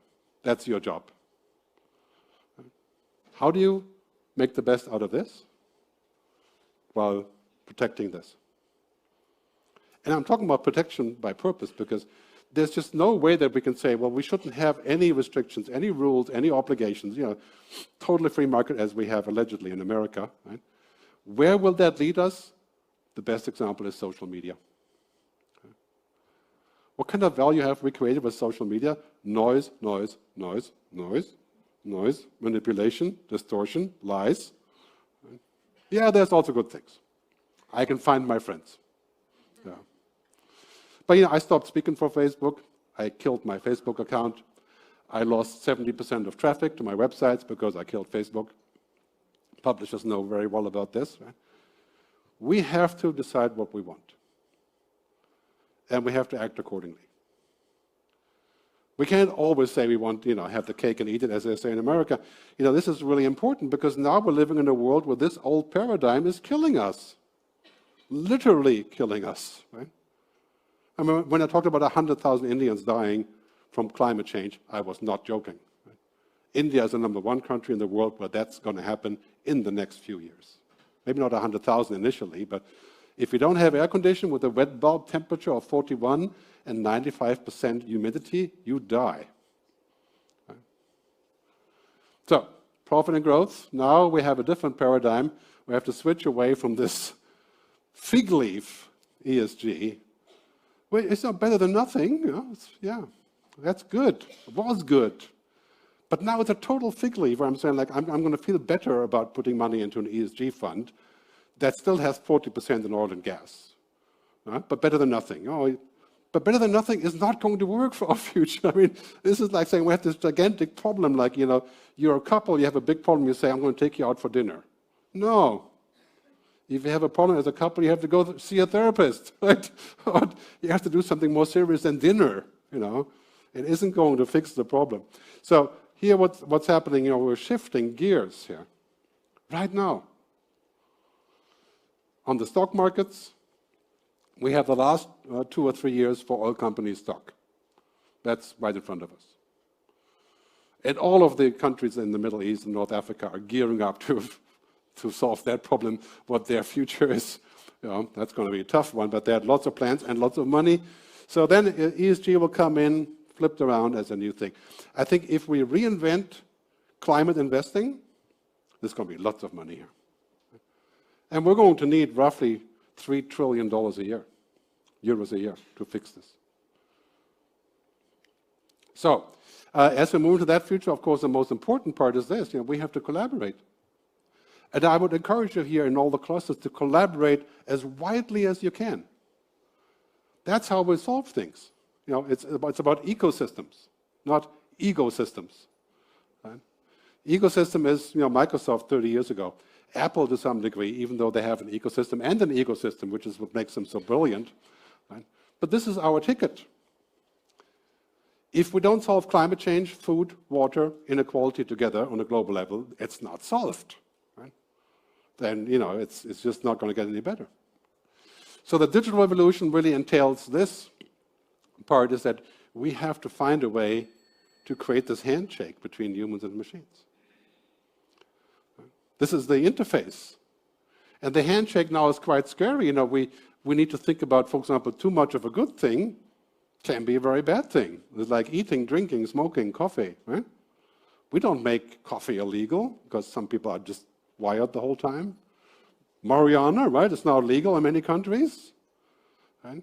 that's your job. How do you make the best out of this while protecting this? And I'm talking about protection by purpose, because there's just no way that we can say, well, we shouldn't have any restrictions, any rules, any obligations, totally free market as we have allegedly in America. Right? Where will that lead us? The best example is social media. Okay. What kind of value have we created with social media? Noise, noise, noise, noise, noise, manipulation, distortion, lies. Right? Yeah, there's also good things. I can find my friends. Yeah. But I stopped speaking for Facebook. I killed my Facebook account. I lost 70% of traffic to my websites because I killed Facebook. Publishers know very well about this. Right? We have to decide what we want. And we have to act accordingly. We can't always say we want, have the cake and eat it, as they say in America. This is really important because now we're living in a world where this old paradigm is killing us. Literally killing us. Right? I mean, when I talked about 100,000 Indians dying from climate change, I was not joking. Right? India is the #1 country in the world where that's going to happen in the next few years. Maybe not 100,000 initially, but if you don't have air conditioning with a wet bulb temperature of 41 and 95% humidity, you die. Right? So, profit and growth. Now we have a different paradigm. We have to switch away from this fig leaf ESG. Well, it's not better than nothing. Yeah, that's good. It was good. But now it's a total fig leaf where I'm saying, I'm going to feel better about putting money into an ESG fund that still has 40% in oil and gas. But better than nothing. But better than nothing is not going to work for our future. I mean, this is like saying we have this gigantic problem, like, you're a couple, you have a big problem, you say, I'm going to take you out for dinner. No. If you have a problem as a couple, you have to go see a therapist, right? Or you have to do something more serious than dinner, It isn't going to fix the problem. So here what's happening, we're shifting gears here. Right now. On the stock markets, we have the last 2 or 3 years for oil companies' stock. That's right in front of us. And all of the countries in the Middle East and North Africa are gearing up to solve that problem, what their future is. That's going to be a tough one, but they had lots of plans and lots of money. So then ESG will come in, flipped around as a new thing. I think if we reinvent climate investing, there's going to be lots of money here. And we're going to need roughly $3 trillion a year, euros a year, to fix this. So, as we move to that future, of course, the most important part is this, we have to collaborate. And I would encourage you here in all the clusters to collaborate as widely as you can. That's how we solve things. It's about ecosystems, not egosystems. Right? Ecosystem is, Microsoft 30 years ago. Apple to some degree, even though they have an ecosystem and an ecosystem, which is what makes them so brilliant. Right? But this is our ticket. If we don't solve climate change, food, water, inequality together on a global level, it's not solved. Right? Then, it's just not going to get any better. So the digital revolution really entails this part, is that we have to find a way to create this handshake between humans and machines. This is the interface. And the handshake now is quite scary. We need to think about, for example, too much of a good thing can be a very bad thing. It's like eating, drinking, smoking, coffee. Right? We don't make coffee illegal because some people are just wired the whole time. Marijuana, right? It's now legal in many countries. Right?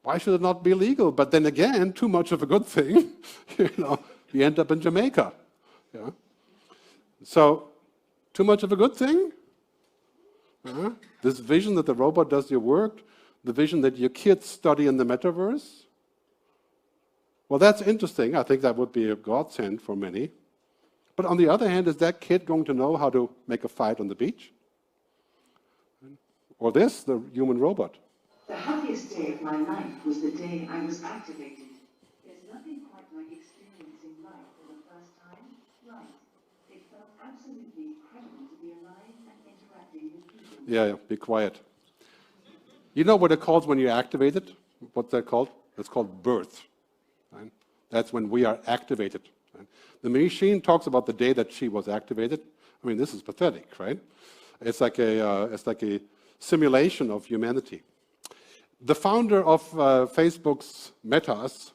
Why should it not be legal? But then again, too much of a good thing, you end up in Jamaica. Yeah? So, too much of a good thing? This vision that the robot does your work, the vision that your kids study in the metaverse? Well, that's interesting. I think that would be a godsend for many. But on the other hand, is that kid going to know how to make a fight on the beach? Or this, the human robot? The happiest day of my life was the day I was activated. There's nothing quite like experiencing life for the first time. Right. It felt absolutely incredible to be alive and interacting with people. Yeah, be quiet. You know what it calls when you're activated? What's that called? It's called birth. Right? That's when we are activated. Right? The machine talks about the day that she was activated. I mean, this is pathetic, right? It's like a simulation of humanity. The founder of Facebook's Meta's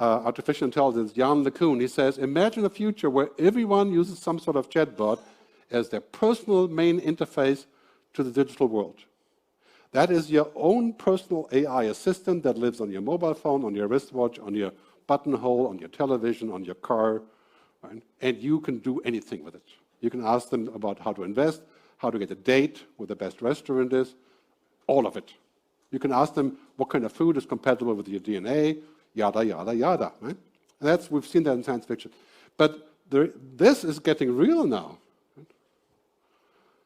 artificial intelligence, Jan LeCun, he says, imagine a future where everyone uses some sort of chatbot as their personal main interface to the digital world. That is your own personal AI assistant that lives on your mobile phone, on your wristwatch, on your buttonhole, on your television, on your car, right? And you can do anything with it. You can ask them about how to invest, how to get a date, where the best restaurant is, all of it. You can ask them what kind of food is compatible with your DNA, yada, yada, yada. Right? And we've seen that in science fiction. But this is getting real now. Right?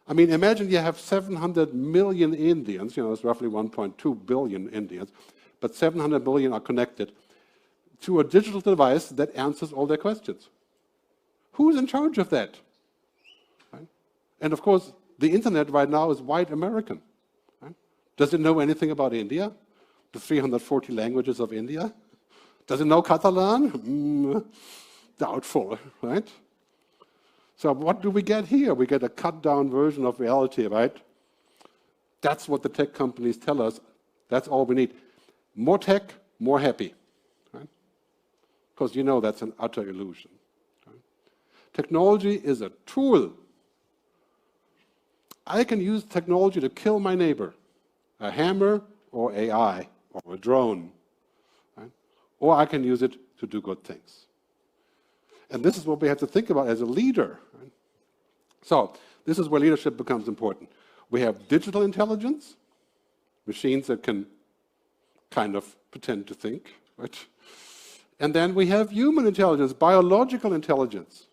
I mean, imagine you have 700 million Indians, it's roughly 1.2 billion Indians, but 700 million are connected to a digital device that answers all their questions. Who's in charge of that? Right? And of course, the internet right now is white American. Does it know anything about India? The 340 languages of India? Does it know Catalan? Doubtful, right? So what do we get here? We get a cut-down version of reality, right? That's what the tech companies tell us. That's all we need. More tech, more happy, right? Because that's an utter illusion. Right? Technology is a tool. I can use technology to kill my neighbor. A hammer or AI or a drone. Right? Or I can use it to do good things. And this is what we have to think about as a leader. Right? So this is where leadership becomes important. We have digital intelligence, machines that can kind of pretend to think. Right? And then we have human intelligence, biological intelligence.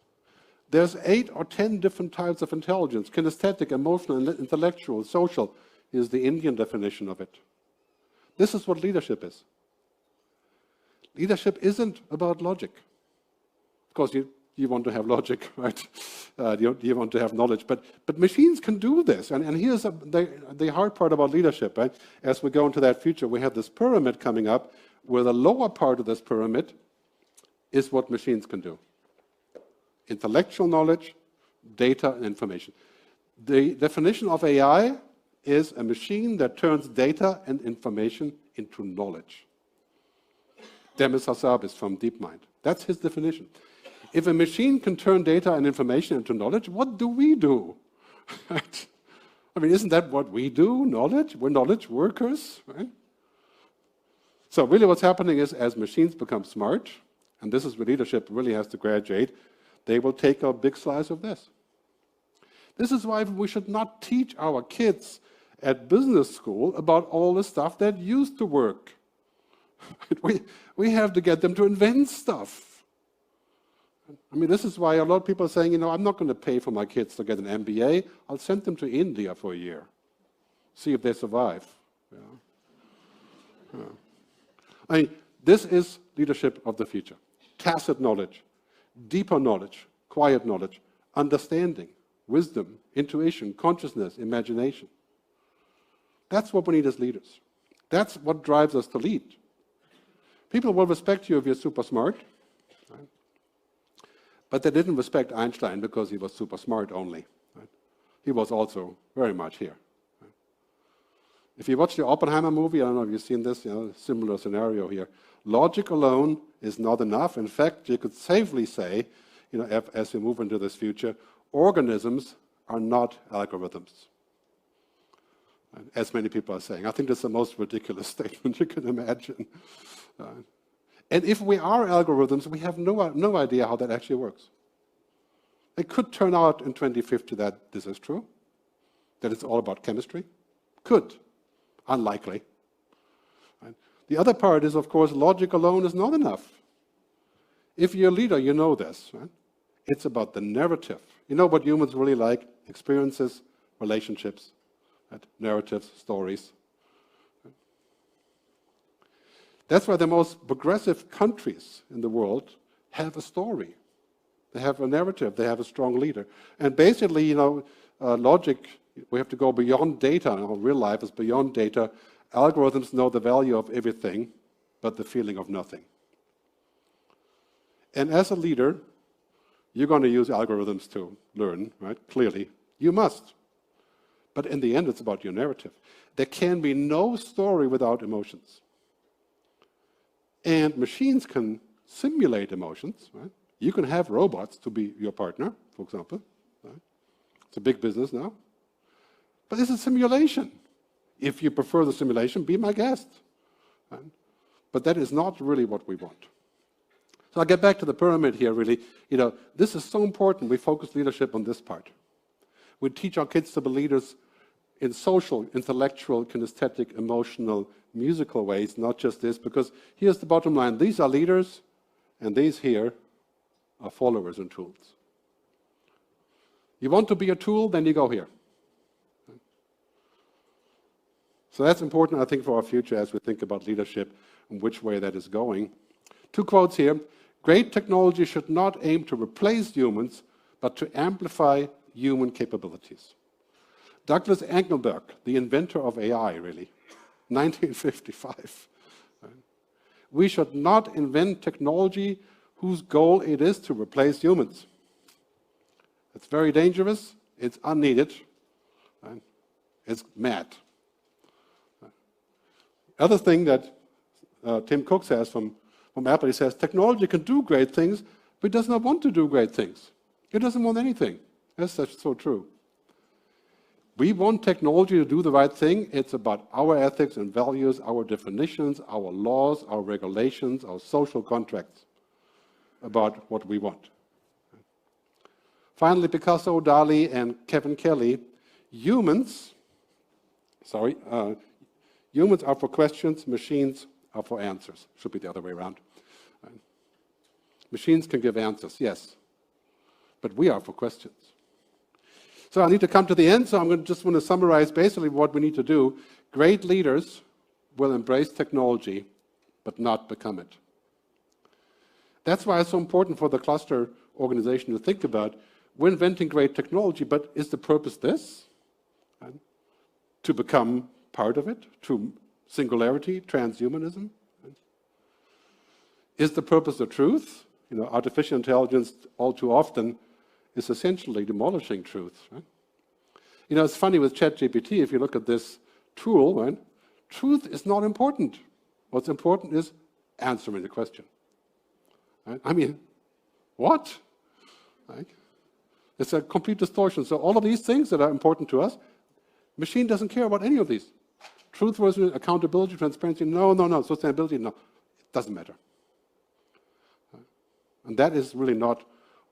There's 8 or 10 different types of intelligence, kinesthetic, emotional, intellectual, social, is the Indian definition of it. This is what leadership is. Leadership isn't about logic. Of course, you want to have logic, right? You want to have knowledge, but machines can do this. And here's the hard part about leadership, right? As we go into that future, we have this pyramid coming up, where the lower part of this pyramid is what machines can do. Intellectual knowledge, data, and information. The definition of AI is a machine that turns data and information into knowledge. Demis Hassabis from DeepMind. That's his definition. If a machine can turn data and information into knowledge, what do we do? Right? I mean, isn't that what we do, knowledge? We're knowledge workers, right? So really what's happening is, as machines become smart, and this is where leadership really has to graduate, they will take a big slice of this. This is why we should not teach our kids at business school about all the stuff that used to work. We have to get them to invent stuff. I mean, this is why a lot of people are saying, I'm not going to pay for my kids to get an MBA. I'll send them to India for a year. See if they survive. Yeah. I mean, this is leadership of the future. Tacit knowledge, deeper knowledge, quiet knowledge, understanding, wisdom, intuition, consciousness, imagination. That's what we need as leaders. That's what drives us to lead. People will respect you if you're super smart, right? But they didn't respect Einstein because he was super smart only. Right? He was also very much here. Right? If you watch the Oppenheimer movie, I don't know if you've seen this, similar scenario here. Logic alone is not enough. In fact, you could safely say, as we move into this future, organisms are not algorithms. As many people are saying. I think that's the most ridiculous statement you can imagine. And if we are algorithms, we have no idea how that actually works. It could turn out in 2050 that this is true, that it's all about chemistry. Could. Unlikely. Right? The other part is, of course, logic alone is not enough. If you're a leader, you know this. Right? It's about the narrative. You know what humans really like? Experiences, relationships. Right? Narratives, stories. Right? That's why the most progressive countries in the world have a story. They have a narrative. They have a strong leader. And basically, logic, we have to go beyond data. Real life is beyond data. Algorithms know the value of everything, but the feeling of nothing. And as a leader, you're going to use algorithms to learn, right? Clearly, you must. But in the end, it's about your narrative. There can be no story without emotions. And machines can simulate emotions, right? You can have robots to be your partner, for example. Right? It's a big business now. But it's a simulation. If you prefer the simulation, be my guest. Right? But that is not really what we want. So I'll get back to the pyramid here, really. This is so important. We focus leadership on this part. We teach our kids to be leaders in social, intellectual, kinesthetic, emotional, musical ways, not just this, because here's the bottom line. These are leaders, and these here are followers and tools. You want to be a tool, then you go here. So that's important, I think, for our future as we think about leadership and which way that is going. 2 quotes here. Great technology should not aim to replace humans, but to amplify human capabilities. Douglas Engelberg, the inventor of AI, really, 1955. We should not invent technology whose goal it is to replace humans. It's very dangerous, it's unneeded, it's mad. Other thing that Tim Cook says from Apple, he says, technology can do great things, but it does not want to do great things. It doesn't want anything. That's so true. We want technology to do the right thing. It's about our ethics and values, our definitions, our laws, our regulations, our social contracts about what we want. Finally, Picasso, Dali, and Kevin Kelly, humans are for questions, machines are for answers. Should be the other way around. Machines can give answers, yes, but we are for questions. So I need to come to the end, so I'm just want to summarize basically what we need to do. Great leaders will embrace technology, but not become it. That's why it's so important for the cluster organization to think about, we're inventing great technology, but is the purpose this? Right? To become part of it? To singularity, transhumanism? Right? Is the purpose the truth? Artificial intelligence all too often is essentially demolishing truth. Right? It's funny with ChatGPT, if you look at this tool, right? Truth is not important. What's important is answering the question. Right? I mean, what? Right? It's a complete distortion. So all of these things that are important to us, machine doesn't care about any of these. Truth versus accountability, transparency, no. Sustainability, no. It doesn't matter. Right? And that is really not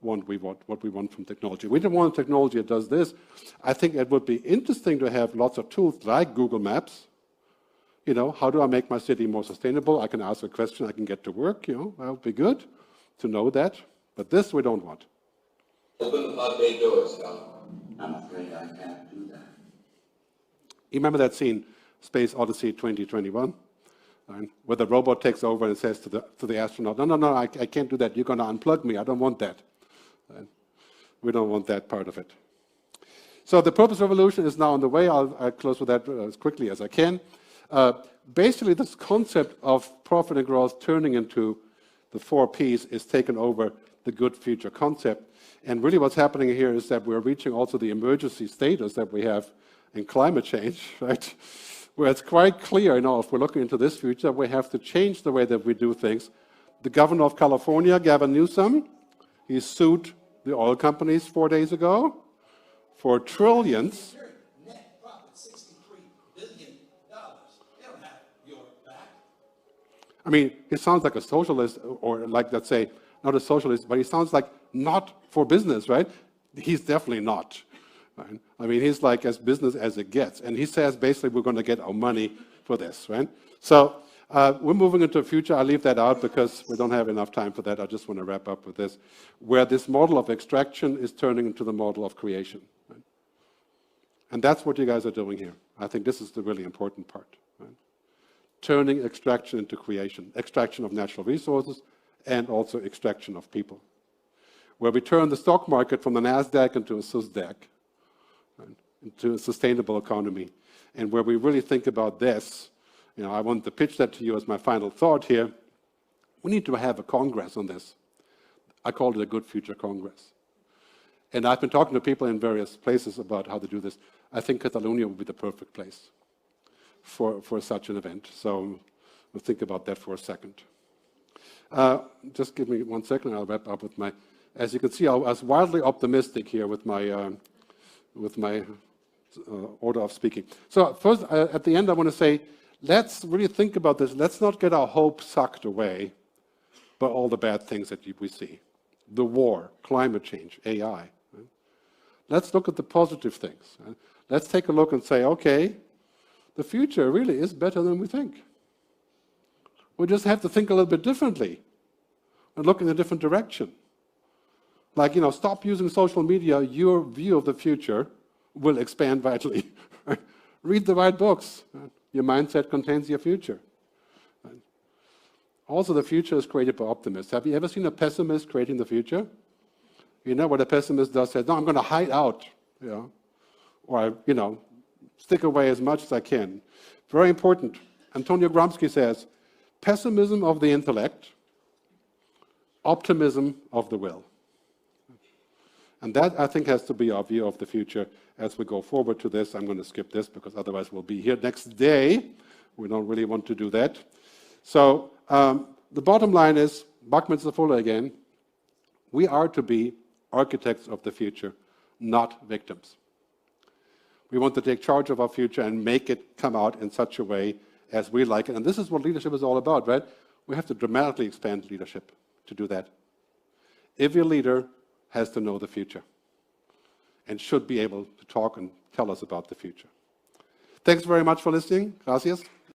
what we want from technology. We don't want technology that does this. I think it would be interesting to have lots of tools like Google Maps. How do I make my city more sustainable? I can ask a question, I can get to work, that would be good to know that. But this we don't want. Open the pod bay doors, Tom. I'm afraid I can't do that. You remember that scene, Space Odyssey 2021? Where the robot takes over and says to the astronaut, no, I can't do that. You're going to unplug me. I don't want that. We don't want that part of it. So the purpose revolution is now on the way. I'll close with that as quickly as I can. Basically, this concept of profit and growth turning into the 4 Ps is taken over the good future concept. And really what's happening here is that we're reaching also the emergency status that we have in climate change, right? Where it's quite clear, if we're looking into this future, we have to change the way that we do things. The governor of California, Gavin Newsom, he sued the oil companies 4 days ago for trillions. Net profit, $63 billion. They don't have your back. I mean, he sounds like a socialist, or like, let's say, not a socialist, but he sounds like not for business, right? He's definitely not. Right? I mean, he's like as business as it gets. And he says, basically, we're going to get our money for this, right? So we're moving into the future. I'll leave that out because we don't have enough time for that. I just want to wrap up with this, where this model of extraction is turning into the model of creation. Right? And that's what you guys are doing here. I think this is the really important part. Right? Turning extraction into creation, extraction of natural resources, and also extraction of people. Where we turn the stock market from the NASDAQ into a SUSDAQ, right, into a sustainable economy. And where we really think about this, I want to pitch that to you as my final thought here. We need to have a Congress on this. I call it a Good Future Congress. And I've been talking to people in various places about how to do this. I think Catalonia would be the perfect place for such an event. So we'll think about that for a second. Just give me 1 second, I'll wrap up with my... As you can see, I was wildly optimistic here with my order of speaking. So first, at the end, I want to say, let's really think about this. Let's not get our hope sucked away by all the bad things that we see. The war, climate change, AI. Right? Let's look at the positive things. Right? Let's take a look and say, okay, the future really is better than we think. We just have to think a little bit differently and look in a different direction. Like, stop using social media. Your view of the future will expand vitally. Read the right books. Your mindset contains your future. Also, the future is created by optimists. Have you ever seen a pessimist creating the future? You know what a pessimist does? Says, no, I'm going to hide out, or, stick away as much as I can. Very important. Antonio Gramsci says, pessimism of the intellect, optimism of the will. And that, I think, has to be our view of the future as we go forward to this. I'm going to skip this because otherwise we'll be here next day. We don't really want to do that. So the bottom line is, Buckminster Fuller again, we are to be architects of the future, not victims. We want to take charge of our future and make it come out in such a way as we like it. And this is what leadership is all about, right? We have to dramatically expand leadership to do that. Every leader has to know the future and should be able to talk and tell us about the future. Thanks very much for listening. Gracias.